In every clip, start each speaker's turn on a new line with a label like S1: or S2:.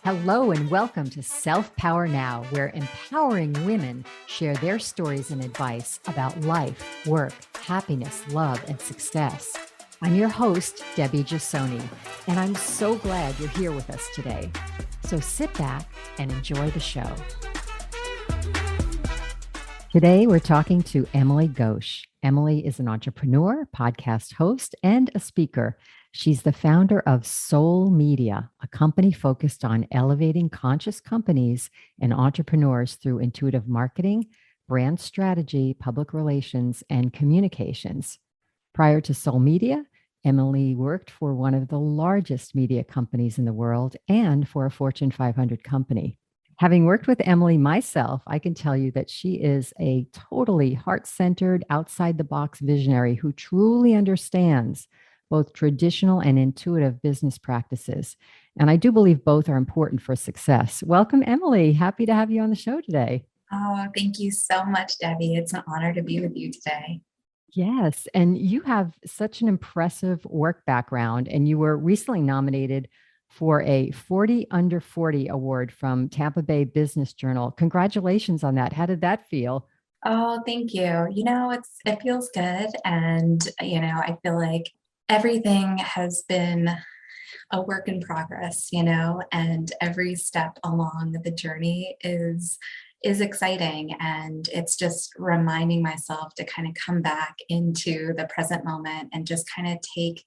S1: Hello and welcome to Self Power Now, where empowering women share their stories and advice about life, work, happiness, love, and success. I'm your host, Debbie Giussoni, and I'm so glad you're here with us today. So sit back and enjoy the show. Today, we're talking to Emily Ghosh. Emily is an entrepreneur, podcast host, and a speaker. She's the founder of Soul Media, a company focused on elevating conscious companies and entrepreneurs through intuitive marketing, brand strategy, public relations, and communications. Prior to Soul Media, Emily worked for one of the largest media companies in the world and for a Fortune 500 company. Having worked with Emily myself, I can tell you that she is a totally heart-centered, outside-the-box visionary who truly understands both traditional and intuitive business practices. And I do believe both are important for success. Welcome, Emily. Happy to have you on the show today.
S2: Oh, thank you so much, Debbie. It's an honor to be with you today.
S1: Yes, and you have such an impressive work background, and you were recently nominated for a 40 Under 40 award from Tampa Bay Business Journal. Congratulations on that. How did that feel?
S2: Oh, thank you. It feels good. And, I feel like everything has been a work in progress, and every step along the journey is exciting. And it's just reminding myself to kind of come back into the present moment and just kind of take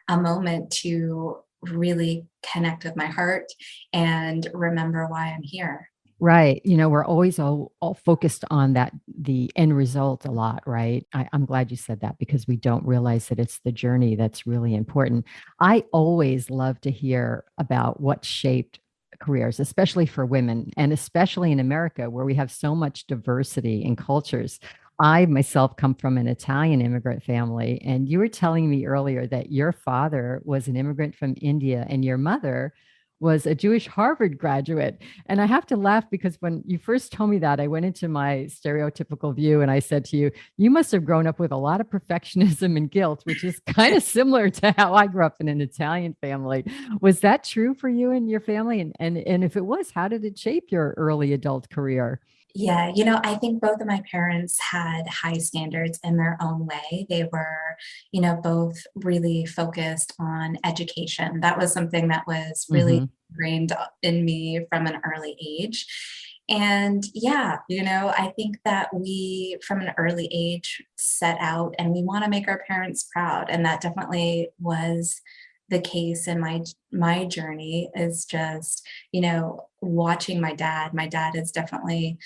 S2: a moment to really connect with my heart and remember why I'm here.
S1: Right. We're always all focused on the end result a lot, right? I'm glad you said that because we don't realize that it's the journey that's really important. I always love to hear about what shaped careers, especially for women, and especially in America, where we have so much diversity in cultures. I myself come from an Italian immigrant family, and you were telling me earlier that your father was an immigrant from India and your mother was a Jewish Harvard graduate. And I have to laugh because when you first told me that, I went into my stereotypical view and I said to you, you must have grown up with a lot of perfectionism and guilt, which is kind of similar to how I grew up in an Italian family. Was that true for you and your family? And if it was, how did it shape your early adult career?
S2: Yeah, I think both of my parents had high standards in their own way. They were, both really focused on education. That was something that was really
S1: Mm-hmm.
S2: ingrained in me from an early age. And yeah, I think that we, from an early age, set out and we want to make our parents proud. And that definitely was the case in my journey is just, watching my dad is definitely,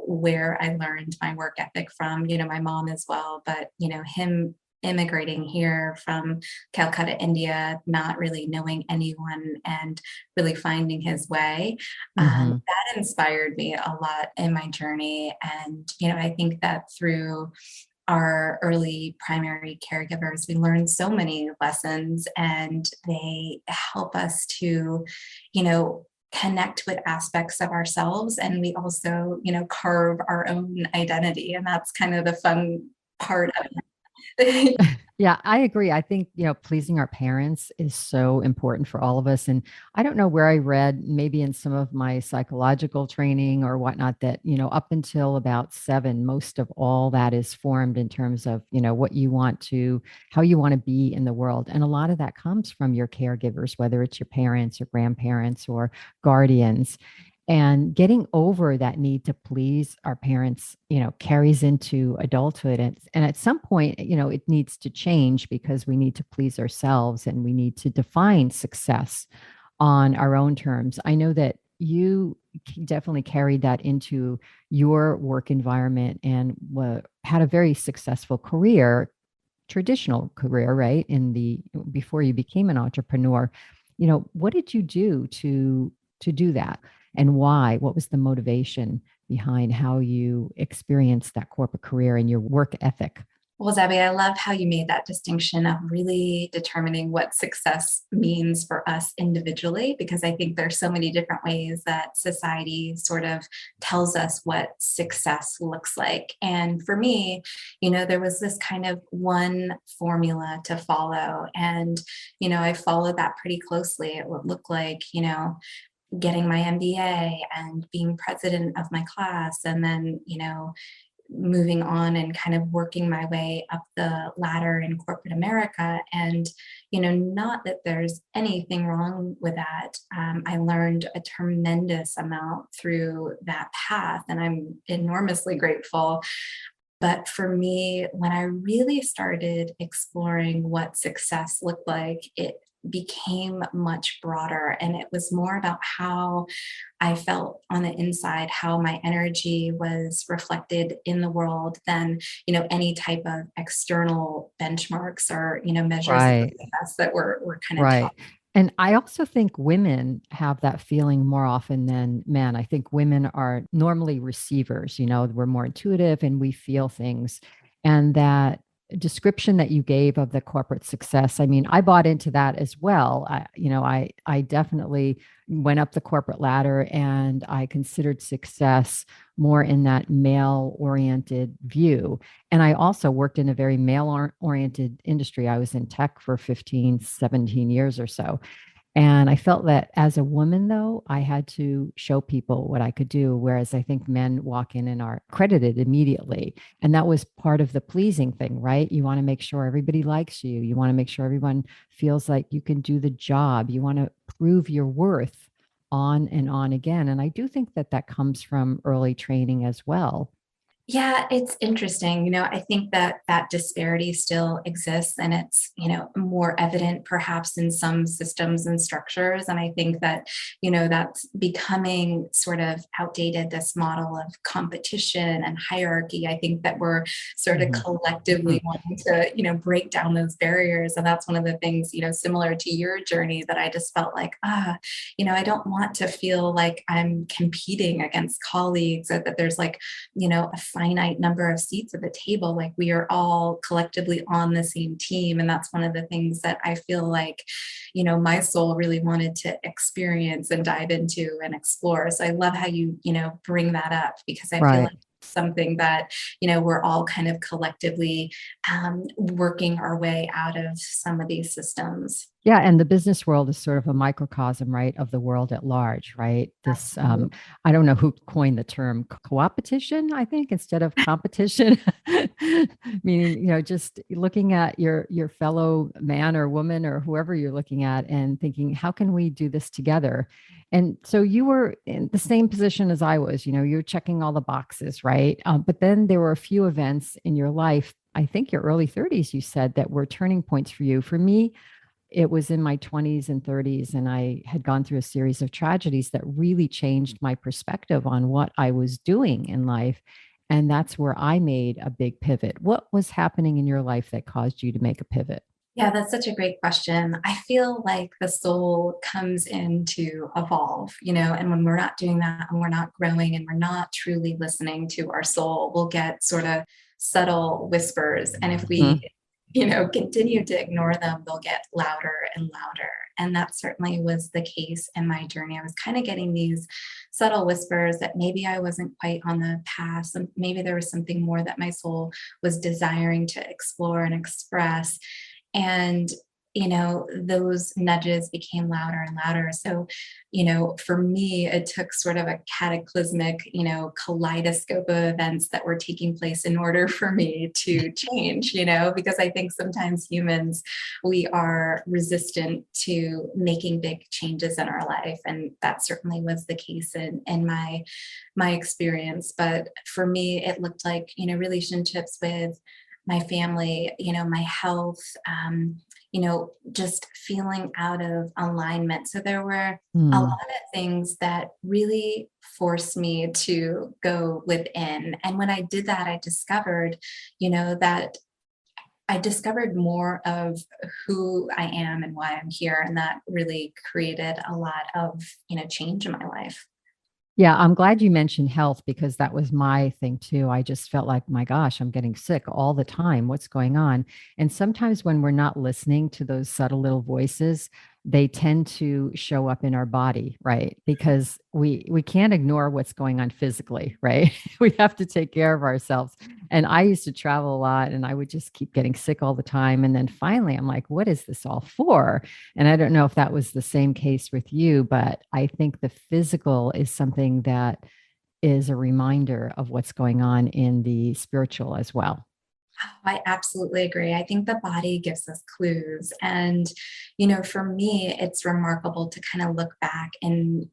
S2: where I learned my work ethic from, my mom as well, but, him immigrating here from Calcutta, India, not really knowing anyone and really finding his way.
S1: Mm-hmm.
S2: That inspired me a lot in my journey. And, I think that through our early primary caregivers, we learn so many lessons and they help us to, connect with aspects of ourselves. And we also, carve our own identity. And that's kind of the fun part of it.
S1: Yeah, I agree. I think, pleasing our parents is so important for all of us. And I don't know where I read, maybe in some of my psychological training or whatnot, that, up until about 7, most of all that is formed in terms of, how you want to be in the world. And a lot of that comes from your caregivers, whether it's your parents or grandparents or guardians. And getting over that need to please our parents, carries into adulthood. And at some point, it needs to change because we need to please ourselves and we need to define success on our own terms. I know that you definitely carried that into your work environment and had a very successful career, traditional career, right? Before you became an entrepreneur, what did you do to do that? And why? What was the motivation behind how you experienced that corporate career and your work ethic?
S2: Well, Debbie, I love how you made that distinction of really determining what success means for us individually, because I think there's so many different ways that society sort of tells us what success looks like. And for me, there was this kind of one formula to follow. And, I followed that pretty closely. It would look like, getting my MBA and being president of my class, and then, moving on and kind of working my way up the ladder in corporate America. And, not that there's anything wrong with that. I learned a tremendous amount through that path, and I'm enormously grateful. But for me, when I really started exploring what success looked like, it became much broader. And it was more about how I felt on the inside, how my energy was reflected in the world than, any type of external benchmarks or, measures of
S1: Right.
S2: success that were kind of taught.
S1: Right. And I also think women have that feeling more often than men. I think women are normally receivers, we're more intuitive and we feel things. And that description that you gave of the corporate success, I mean, I bought into that as well. I definitely went up the corporate ladder and I considered success more in that male oriented view. And I also worked in a very male oriented industry. I was in tech for 15, 17 years or so. And I felt that as a woman, though, I had to show people what I could do. Whereas I think men walk in and are credited immediately. And that was part of the pleasing thing, right? You want to make sure everybody likes you. You want to make sure everyone feels like you can do the job. You want to prove your worth on and on again. And I do think that that comes from early training as well.
S2: Yeah, it's interesting. I think that that disparity still exists, and it's, more evident perhaps in some systems and structures. And I think that, that's becoming sort of outdated, this model of competition and hierarchy. I think that we're sort of
S1: Mhm.
S2: collectively wanting to, break down those barriers. And that's one of the things, similar to your journey, that I just felt like, I don't want to feel like I'm competing against colleagues, or that there's like, a finite number of seats at the table. Like, we are all collectively on the same team. And that's one of the things that I feel like, my soul really wanted to experience and dive into and explore. So I love how you, bring that up, because I feel
S1: Right.
S2: like it's something that, we're all kind of collectively working our way out of some of these systems.
S1: Yeah, and the business world is sort of a microcosm, right, of the world at large, right? This,
S2: Absolutely.
S1: I don't know who coined the term cooperation, I think, instead of competition, meaning, just looking at your fellow man or woman or whoever you're looking at and thinking, how can we do this together? And so you were in the same position as I was, you're checking all the boxes, right? But then there were a few events in your life, I think your early 30s, you said, that were turning points for you. For me, it was in my 20s and 30s, and I had gone through a series of tragedies that really changed my perspective on what I was doing in life. And that's where I made a big pivot. What was happening in your life that caused you to make a pivot?
S2: Yeah, that's such a great question. I feel like the soul comes in to evolve, and when we're not doing that and we're not growing and we're not truly listening to our soul, we'll get sort of subtle whispers. And if we,
S1: Mhm.
S2: continue to ignore them, they'll get louder and louder. And that certainly was the case in my journey. I was kind of getting these subtle whispers that maybe I wasn't quite on the path. Maybe there was something more that my soul was desiring to explore and express. And, those nudges became louder and louder. So, for me, it took sort of a cataclysmic, kaleidoscope of events that were taking place in order for me to change, because I think sometimes humans, we are resistant to making big changes in our life. And that certainly was the case in my experience. But for me, it looked like, relationships with my family, my health, just feeling out of alignment. So there were a lot
S1: Mm.
S2: of things that really forced me to go within. And when I did that, I discovered, that I discovered more of who I am and why I'm here. And that really created a lot of, change in my life.
S1: Yeah, I'm glad you mentioned health because that was my thing too. I just felt like, my gosh, I'm getting sick all the time. What's going on? And sometimes when we're not listening to those subtle little voices, they tend to show up in our body, right? Because we can't ignore what's going on physically, right? We have to take care of ourselves. And I used to travel a lot and I would just keep getting sick all the time. And then finally I'm like, what is this all for? And I don't know if that was the same case with you, but I think the physical is something that is a reminder of what's going on in the spiritual as well.
S2: I absolutely agree. I think the body gives us clues. And, for me, it's remarkable to kind of look back and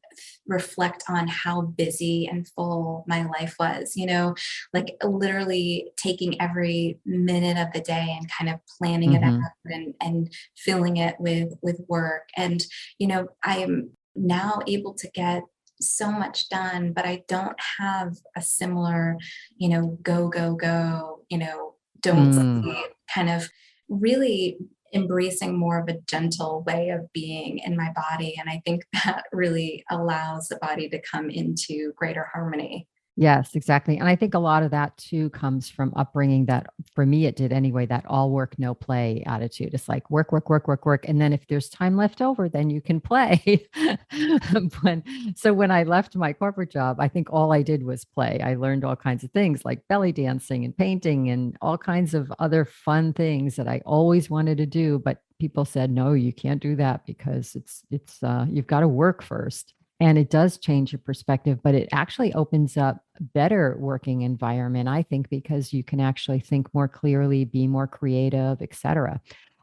S2: reflect on how busy and full my life was, like literally taking every minute of the day and kind of planning it out
S1: Hmm.
S2: and filling it with work. And, I am now able to get so much done, but I don't have a similar, go, go, go, don't
S1: Mm.
S2: sleep, kind of really embracing more of a gentle way of being in my body. And I think that really allows the body to come into greater harmony.
S1: Yes, exactly. And I think a lot of that too comes from upbringing that for me, it did anyway, that all work, no play attitude. It's like work, work, work, work, work. And then if there's time left over, then you can play. So when I left my corporate job, I think all I did was play. I learned all kinds of things like belly dancing and painting and all kinds of other fun things that I always wanted to do. But people said, no, you can't do that because you've got to work first. And it does change your perspective, but it actually opens up a better working environment, I think, because you can actually think more clearly, be more creative, etc.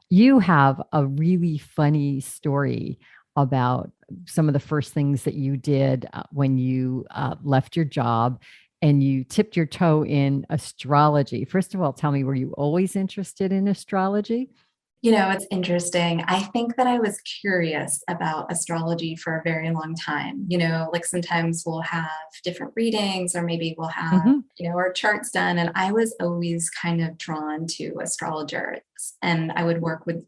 S1: You have a really funny story about some of the first things that you did when you left your job and you tipped your toe in astrology. First of all, tell me, were you always interested in astrology?
S2: It's interesting. I think that I was curious about astrology for a very long time. Like sometimes we'll have different readings, or maybe we'll have,
S1: Hmm.
S2: our charts done. And I was always kind of drawn to astrologers. And I would work with,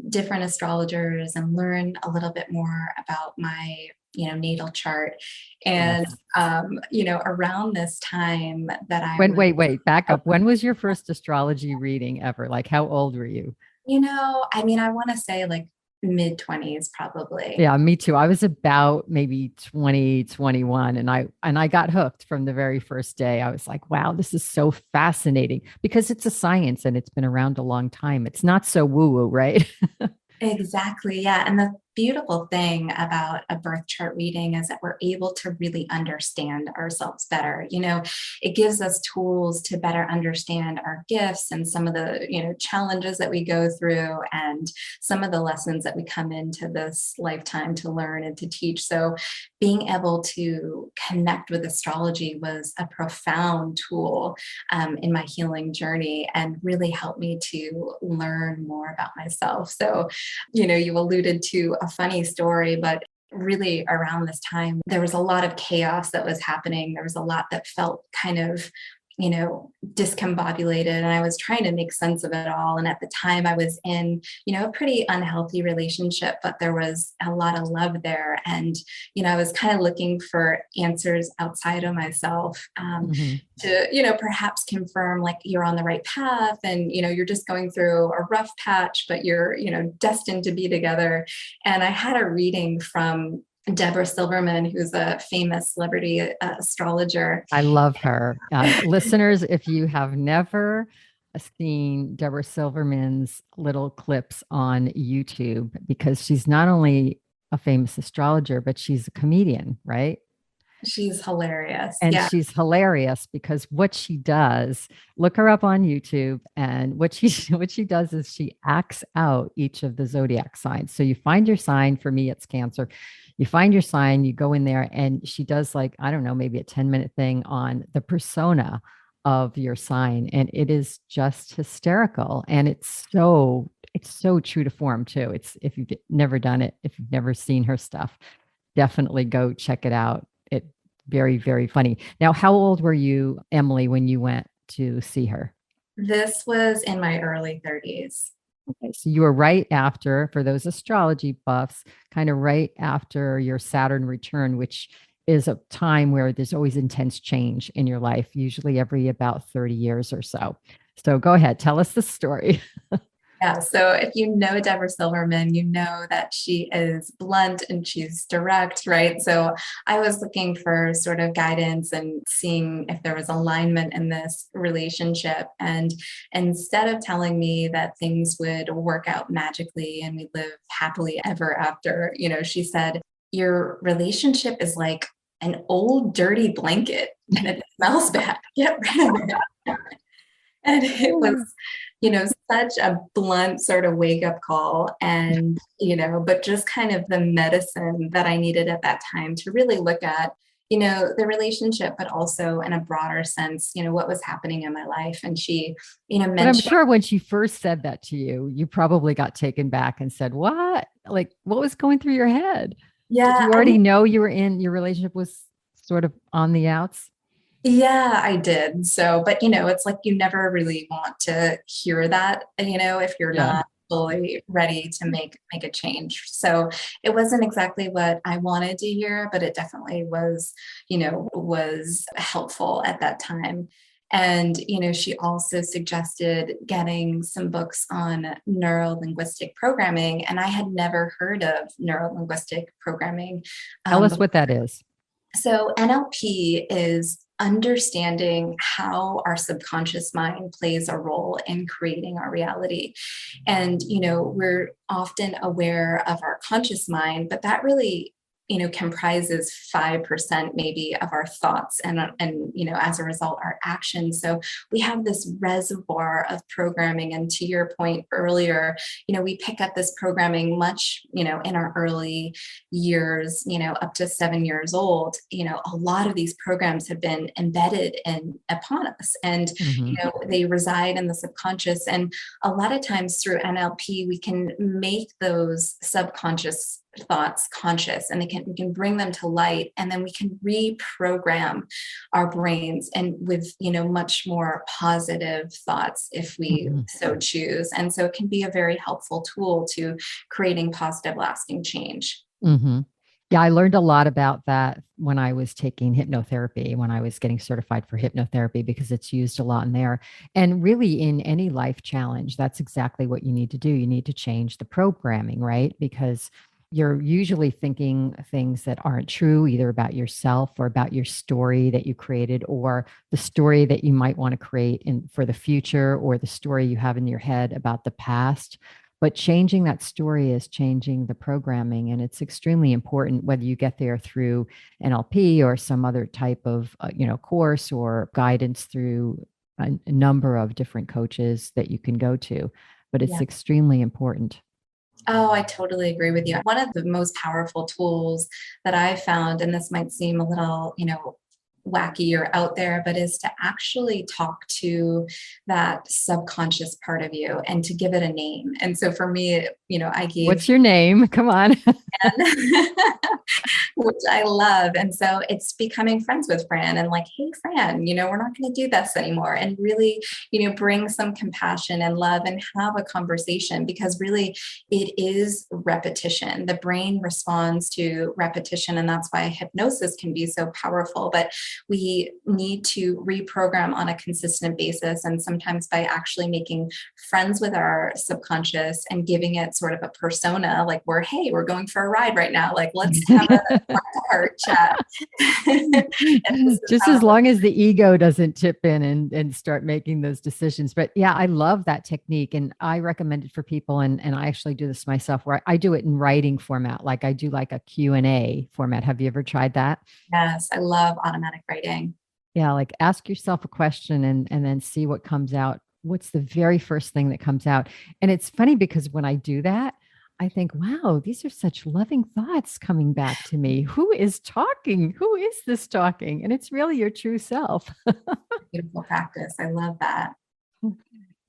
S2: different astrologers and learn a little bit more about my, natal chart. And,
S1: Yes.
S2: around this time that I
S1: When,
S2: was,
S1: wait, back up. When was your first astrology reading ever? Like, how old were you?
S2: I mean, I want to say like mid 20s, probably.
S1: Yeah, me too. I was about maybe 20, 21, and I got hooked from the very first day. I was like, wow, this is so fascinating because it's a science and it's been around a long time. It's not so woo-woo, right?
S2: Exactly. Yeah. And the beautiful thing about a birth chart reading is that we're able to really understand ourselves better. It gives us tools to better understand our gifts and some of the, challenges that we go through and some of the lessons that we come into this lifetime to learn and to teach. So being able to connect with astrology was a profound tool in my healing journey and really helped me to learn more about myself. So you alluded to a funny story, but really around this time, there was a lot of chaos that was happening. There was a lot that felt kind of, discombobulated. And I was trying to make sense of it all. And at the time, I was in, a pretty unhealthy relationship, but there was a lot of love there. And, I was kind of looking for answers outside of myself
S1: Hmm.
S2: to, perhaps confirm like you're on the right path and, you're just going through a rough patch, but you're, destined to be together. And I had a reading from Deborah Silverman, who's a famous celebrity astrologer.
S1: I love her. Listeners, if you have never seen Deborah Silverman's little clips on YouTube, because she's not only a famous astrologer, but she's a comedian, right?
S2: She's hilarious.
S1: And
S2: Yeah.
S1: she's hilarious because what she does, look her up on YouTube, and what she what she does is she acts out each of the zodiac signs. So you find your sign, for me it's Cancer. You find your sign, you go in there and she does, like, I don't know, maybe a 10-minute thing on the persona of your sign, and it is just hysterical, and it's so true to form too. It's, if you've never done it, if you've never seen her stuff, definitely go check it out. It very, very funny. Now, how old were you, Emily, when you went to see her?
S2: This was in my early 30s.
S1: Okay, so you were right after, for those astrology buffs, kind of right after your Saturn return, which is a time where there's always intense change in your life, usually every about 30 years or so. So go ahead, tell us the story.
S2: Yeah, so if you know Deborah Silverman, you know that she is blunt and she's direct, right? So I was looking for sort of guidance and seeing if there was alignment in this relationship. And instead of telling me that things would work out magically and we live happily ever after, she said, your relationship is like an old dirty blanket and it smells bad. Get rid of it. And it was, such a blunt sort of wake up call. And, but just kind of the medicine that I needed at that time to really look at, the relationship, but also in a broader sense, what was happening in my life. And she,
S1: But I'm
S2: mentioned,
S1: sure when she first said that to you, you probably got taken back and said, what? Like, what was going through your head? Did
S2: yeah,
S1: you already know you were in your relationship was sort of on the outs?
S2: yeah, I did. So, but it's like you never really want to hear that, if you're
S1: Yeah.
S2: not fully ready to make a change. So it wasn't exactly what I wanted to hear, but it definitely was helpful at that time. And, she also suggested getting some books on neuro linguistic programming. And I had never heard of neuro linguistic programming.
S1: Tell us what that is.
S2: So, NLP is understanding how our subconscious mind plays a role in creating our reality. And, we're often aware of our conscious mind, but that really comprises 5% maybe of our thoughts and as a result our actions. So we have this reservoir of programming, and to your point earlier, we pick up this programming much in our early years, up to 7 years old. A lot of these programs have been embedded in upon us, and
S1: Mm-hmm.
S2: they reside in the subconscious. And a lot of times through NLP we can make those subconscious thoughts conscious, and we can bring them to light, and then we can reprogram our brains and with much more positive thoughts if we
S1: Mm-hmm.
S2: so choose. And so it can be a very helpful tool to creating positive lasting change.
S1: Mm-hmm. Yeah, I learned a lot about that when I was taking hypnotherapy, when I was getting certified for hypnotherapy, because it's used a lot in there. And really, in any life challenge, that's exactly what you need to do. You need to change the programming, right? Because you're usually thinking things that aren't true, either about yourself or about your story that you created, or the story that you might want to create for the future, or the story you have in your head about the past. But changing that story is changing the programming, and it's extremely important whether you get there through NLP or some other type of course or guidance through a number of different coaches that you can go to. But it's
S2: Yeah.
S1: extremely important.
S2: Oh, I totally agree with you. One of the most powerful tools that I found, and this might seem a little, wacky or out there, but is to actually talk to that subconscious part of you and to give it a name. And so for me, I gave
S1: What's your name? Come on.
S2: which I love. And so it's becoming friends with Fran and like, hey, Fran, we're not going to do this anymore. And really, bring some compassion and love and have a conversation, because really it is repetition. The brain responds to repetition. And that's why hypnosis can be so powerful. But we need to reprogram on a consistent basis. And sometimes by actually making friends with our subconscious and giving it sort of a persona, like we're going for a ride right now. Like, let's have a heart chat. And this is
S1: Just
S2: how
S1: as long as the ego doesn't tip in and start making those decisions. But yeah, I love that technique, and I recommend it for people. And I actually do this myself, where I do it in writing format. Like I do like a Q&A format. Have you ever tried that?
S2: yes, I love automatic writing.
S1: Yeah, like ask yourself a question and then see what comes out. What's the very first thing that comes out? And it's funny because when I do that, I think, wow, these are such loving thoughts coming back to me. Who is talking? Who is this talking? And it's really your true self.
S2: Beautiful practice. I love that.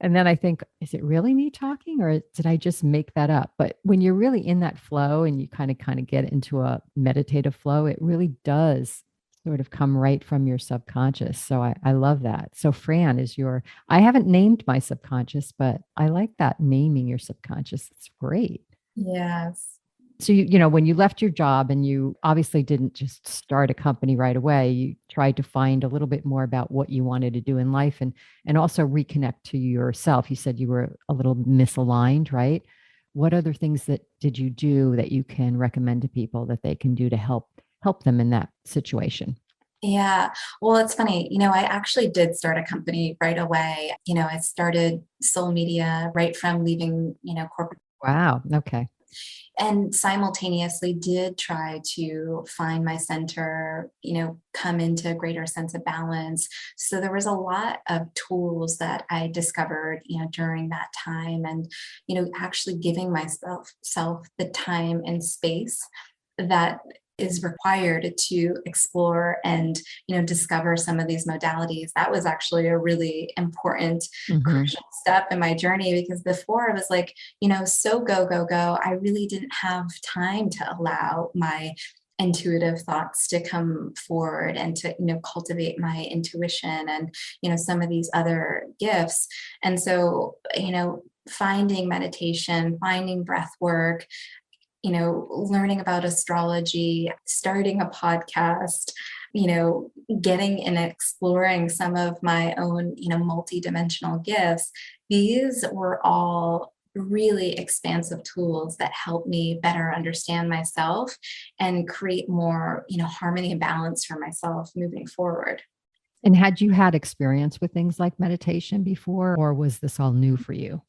S1: And then I think, is it really me talking, or did I just make that up? But when you're really in that flow and you kind of get into a meditative flow, it really does sort of come right from your subconscious. So I love that. So Fran is I haven't named my subconscious, but I like that, naming your subconscious. It's great.
S2: Yes.
S1: So, when you left your job and you obviously didn't just start a company right away, you tried to find a little bit more about what you wanted to do in life and also reconnect to yourself. You said you were a little misaligned, right? What other things that did you do that you can recommend to people that they can do to help them in that situation?
S2: Yeah. Well, it's funny. I actually did start a company right away. I started Soul Media right from leaving, corporate,
S1: Wow. Okay.
S2: and simultaneously did try to find my center, come into a greater sense of balance. So there was a lot of tools that I discovered, during that time, and, actually giving myself the time and space that is required to explore and discover some of these modalities. That was actually a really important,
S1: Hmm.
S2: crucial step in my journey, because before I was like, so go go go, I really didn't have time to allow my intuitive thoughts to come forward and to cultivate my intuition and some of these other gifts. And so finding meditation, finding breath work, learning about astrology, starting a podcast, getting and exploring some of my own, multidimensional gifts. These were all really expansive tools that help me better understand myself and create more, harmony and balance for myself moving forward.
S1: And had you had experience with things like meditation before, or was this all new for you?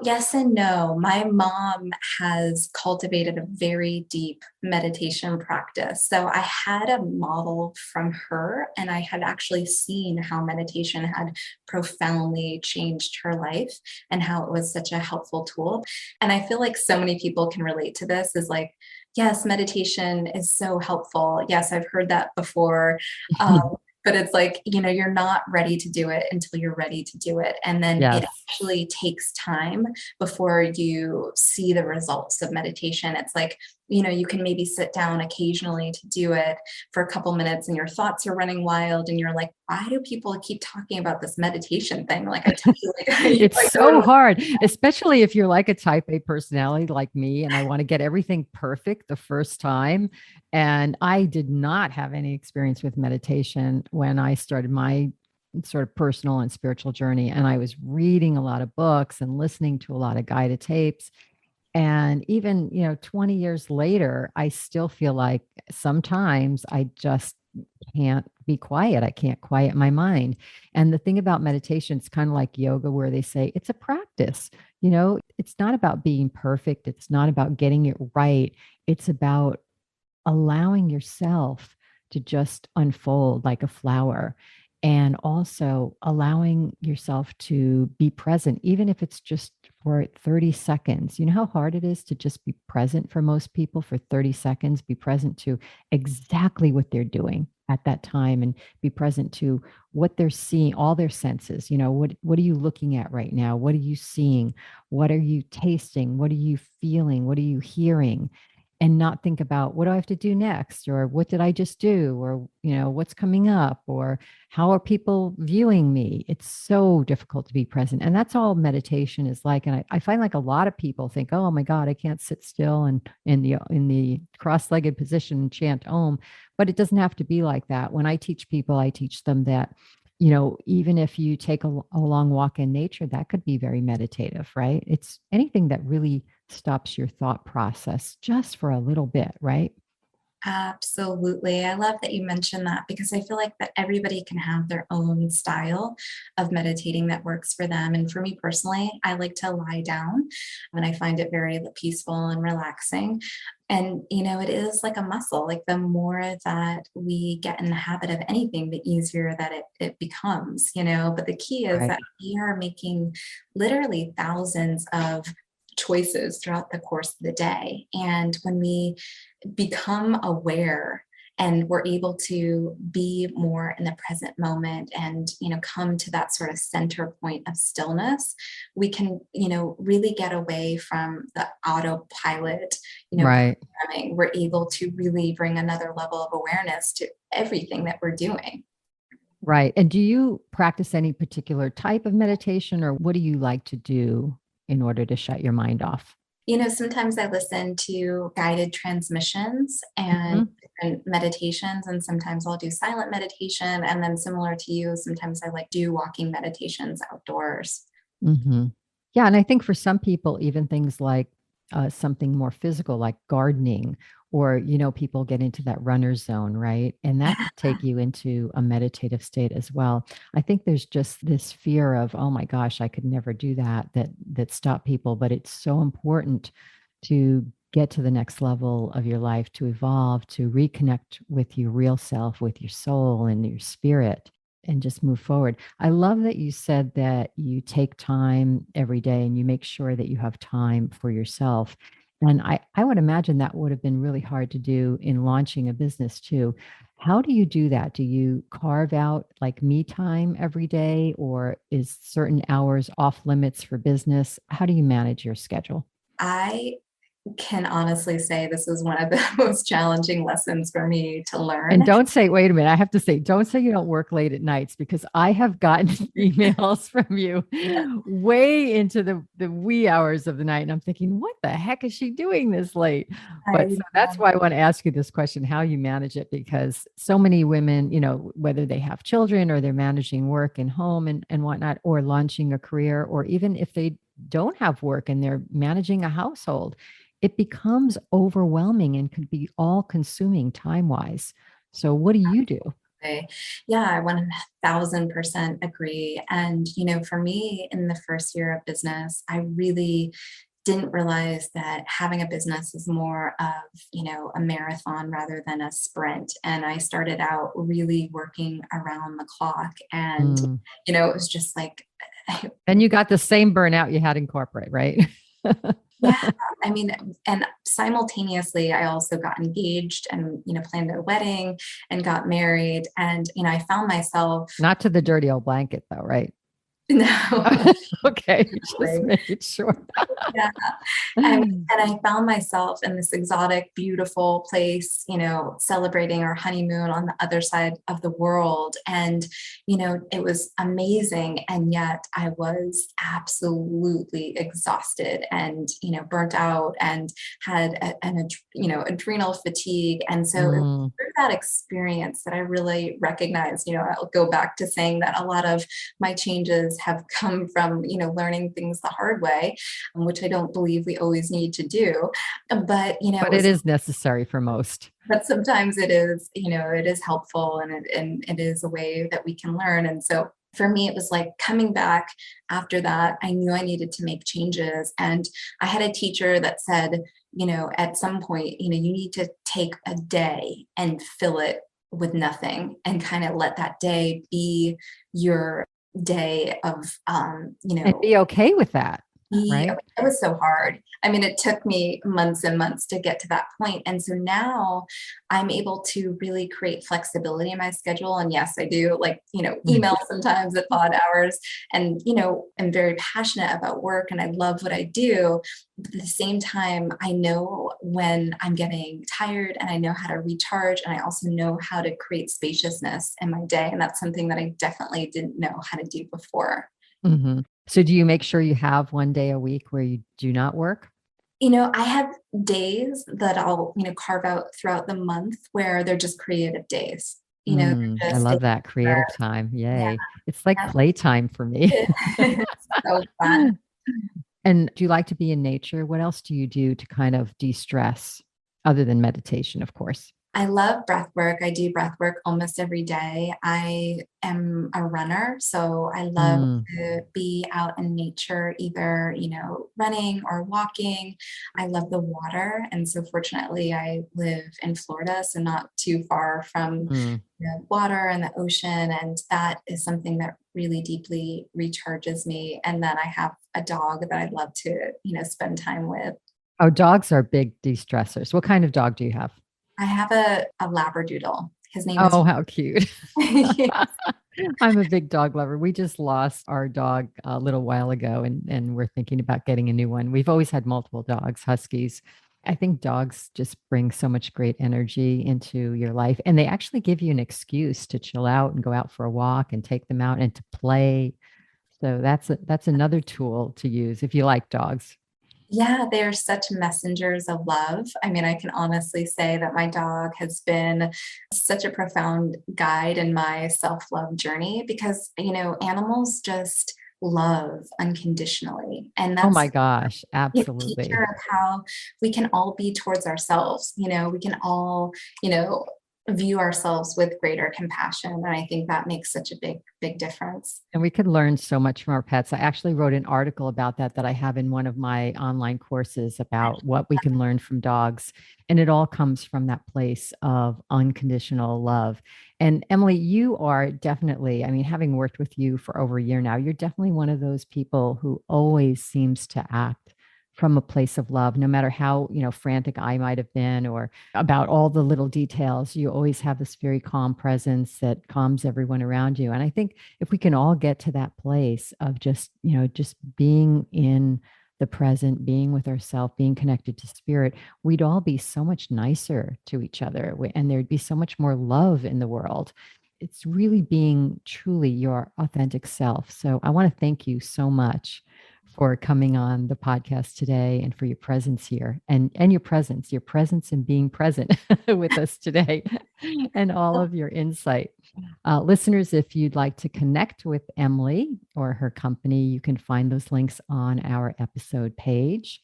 S2: Yes and no. My mom has cultivated a very deep meditation practice. So I had a model from her, and I had actually seen how meditation had profoundly changed her life and how it was such a helpful tool. And I feel like so many people can relate to this, is like, yes, meditation is so helpful. Yes, I've heard that before. Um, but it's like, you're not ready to do it until you're ready to do it. And then it
S1: Yes.
S2: actually takes time before you see the results of meditation. It's like, you can maybe sit down occasionally to do it for a couple minutes and your thoughts are running wild and you're like, why do people keep talking about this meditation thing? Like, I tell you, like,
S1: It's
S2: like
S1: so hard, especially if you're like a type A personality like me and I want to get everything perfect the first time. And I did not have any experience with meditation when I started my sort of personal and spiritual journey. And I was reading a lot of books and listening to a lot of guided tapes. And even, 20 years later, I still feel like sometimes I just can't be quiet. I can't quiet my mind. And the thing about meditation, it's kind of like yoga, where they say it's a practice. It's not about being perfect, it's not about getting it right. It's about allowing yourself to just unfold like a flower and also allowing yourself to be present, even if it's just for 30 seconds. You know how hard it is to just be present for most people for 30 seconds, be present to exactly what they're doing at that time and be present to what they're seeing, all their senses. What are you looking at right now? What are you seeing? What are you tasting? What are you feeling? What are you hearing? And not think about what do I have to do next, or what did I just do, or what's coming up, or how are people viewing me. It's so difficult to be present, and that's all meditation is like. And I find like a lot of people think, oh my god, I can't sit still and in the cross-legged position and chant om. But it doesn't have to be like that. When I teach people, I teach them that even if you take a long walk in nature, that could be very meditative, right? It's anything that really stops your thought process just for a little bit, right?
S2: Absolutely. I love that you mentioned that, because I feel like that everybody can have their own style of meditating that works for them. And for me personally, I like to lie down and I find it very peaceful and relaxing. And, it is like a muscle. Like, the more that we get in the habit of anything, the easier that it becomes, But the key is
S1: Right.
S2: that we are making literally thousands of choices throughout the course of the day. And when we become aware and we're able to be more in the present moment and come to that sort of center point of stillness, we can really get away from the autopilot
S1: Right.
S2: programming. We're able to really bring another level of awareness to everything that we're doing.
S1: Right. And do you practice any particular type of meditation, or what do you like to do in order to shut your mind off?
S2: Sometimes I listen to guided transmissions and
S1: Mhm.
S2: different meditations, and sometimes I'll do silent meditation. And then, similar to you, sometimes I like do walking meditations outdoors.
S1: Mhm. Yeah, and I think for some people, even things like something more physical, like gardening, or people get into that runner zone, right? And that could take you into a meditative state as well. I think there's just this fear of, oh my gosh, I could never do that, that stop people. But it's so important to get to the next level of your life, to evolve, to reconnect with your real self, with your soul and your spirit, and just move forward. I love that you said that you take time every day and you make sure that you have time for yourself. And I would imagine that would have been really hard to do in launching a business too. How do you do that? Do you carve out like me time every day, or is certain hours off limits for business? How do you manage your schedule?
S2: I can honestly say this is one of the most challenging lessons for me to
S1: And
S2: learn.
S1: don't say, wait a minute, I have to say, don't say you don't work late at nights, because I have gotten emails from you way into the wee hours of the night. And I'm thinking, what the heck is she doing this late? But
S2: I
S1: so that's why I want to ask you this question, how you manage it, because so many women, whether they have children or they're managing work and home and whatnot, or launching a career, or even if they don't have work and they're managing a household, it becomes overwhelming and could be all consuming time wise. So what do you do?
S2: say, yeah, I 1000% agree. And, for me in the first year of business, I really didn't realize that having a business is more of, a marathon rather than a sprint. And I started out really working around the clock. And,
S1: Mm.
S2: it was just like,
S1: And you got the same burnout you had in corporate, right?
S2: yeah, I mean, and simultaneously, I also got engaged and, planned a wedding and got married. And, I found myself,
S1: Not to the dirty old blanket, though, right?
S2: no,
S1: Okay, just making sure.
S2: yeah. And I found myself in this exotic, beautiful place, celebrating our honeymoon on the other side of the world. And, it was amazing. And yet I was absolutely exhausted and, burnt out and had adrenal fatigue. And so it was
S1: Mm.
S2: through that experience that I really recognized, I'll go back to saying that a lot of my changes have come from, learning things the hard way, which I don't believe we always need to do. But, it
S1: But it
S2: was,
S1: is necessary for most.
S2: but sometimes it is, it is helpful, and it is a way that we can learn. And so for me, it was like coming back after that, I knew I needed to make changes. And I had a teacher that said, at some point, you need to take a day and fill it with nothing and kind of let that day be your day of,
S1: And be okay with that, right?
S2: it was so hard. I mean, it took me months and months to get to that point. And so now I'm able to really create flexibility in my schedule. And yes, I do like,
S1: Mm.
S2: email sometimes at odd hours, and, I'm very passionate about work and I love what I do. But at the same time, I know when I'm getting tired and I know how to recharge. And I also know how to create spaciousness in my day. And that's something that I definitely didn't know how to do before.
S1: Hmm. So do you make sure you have one day a week where you do not work?
S2: I have days that I'll, carve out throughout the month where they're just creative days.
S1: Mm,
S2: They're
S1: I
S2: just days
S1: love that
S2: where,
S1: creative time.
S2: yeah,
S1: Yay. It's like
S2: yeah,
S1: playtime for me.
S2: it's so fun.
S1: And do you like to be in nature? What else do you do to kind of de-stress other than meditation, of course?
S2: I love breath work. I do breath work almost every day. I am a runner, so I love
S1: Mm,
S2: to be out in nature, either, running or walking. I love the water. And so fortunately, I live in Florida, so not too far from
S1: mm.
S2: the water and the ocean. And that is something that really deeply recharges me. And then I have a dog that I love to, spend time with.
S1: Oh, dogs are big de-stressors. What kind of dog do you have?
S2: I have a Labradoodle. His name is
S1: Oh, how cute. I'm a big dog lover. We just lost our dog a little while ago, and we're thinking about getting a new one. We've always had multiple dogs, huskies. I think dogs just bring so much great energy into your life, and they actually give you an excuse to chill out and go out for a walk and take them out and to play. So that's another tool to use if you like dogs.
S2: Yeah, they are such messengers of love. I mean, I can honestly say that my dog has been such a profound guide in my self-love journey because, animals just love unconditionally. And
S1: Oh
S2: that's
S1: my gosh,
S2: a teacher
S1: absolutely.
S2: of how we can all be towards ourselves. We can all, you know, view ourselves with greater compassion. And I think that makes such a big, big difference.
S1: And we could learn so much from our pets. I actually wrote an article about that I have in one of my online courses about what we can learn from dogs. And it all comes from that place of unconditional love. And Emily, you are definitely, I mean, having worked with you for over a year now, you're definitely one of those people who always seems to act from a place of love, no matter how, frantic I might have been or about all the little details. You always have this very calm presence that calms everyone around you. And I think if we can all get to that place of just being in the present, being with ourselves, being connected to spirit, we'd all be so much nicer to each other and there'd be so much more love in the world. It's really being truly your authentic self. So I want to thank you so much for coming on the podcast today and for your presence here and your presence and being present with us today and all of your insight. Listeners, if you'd like to connect with Emily or her company, you can find those links on our episode page.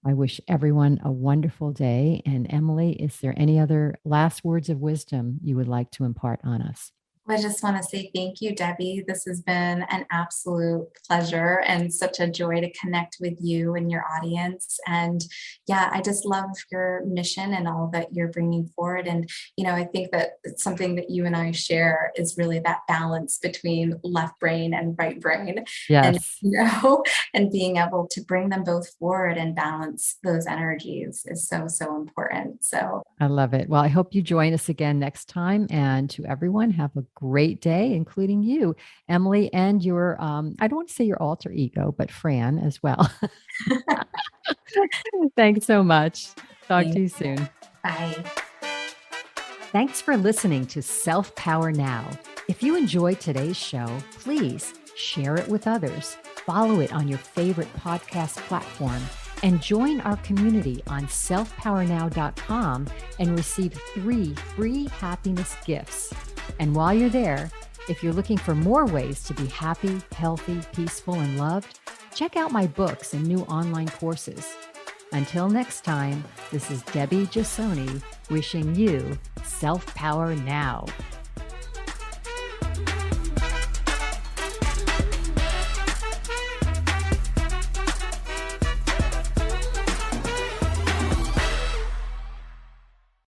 S1: I wish everyone a wonderful day. And Emily, is there any other last words of wisdom you would like to impart on us?
S2: I just want to say thank you, Debbie. This has been an absolute pleasure and such a joy to connect with you and your audience. And yeah, I just love your mission and all that you're bringing forward. And, I think that it's something that you and I share is really that balance between left brain and right brain. And,
S1: Yes.
S2: and being able to bring them both forward and balance those energies is so, so important. So
S1: I love it. Well, I hope you join us again next time. And to everyone, have a great day, including you, Emily, and your, I don't want to say your alter ego, but Fran as well. Thanks so much. Talk to
S2: thank
S1: you
S2: you.
S1: soon.
S2: Bye.
S1: Thanks for listening to Self Power Now. If you enjoyed today's show, please share it with others, follow it on your favorite podcast platform, and join our community on selfpowernow.com and receive 3 free happiness gifts. And while you're there, if you're looking for more ways to be happy, healthy, peaceful, and loved, check out my books and new online courses. Until next time, this is Debbie Giussoni wishing you self-power now.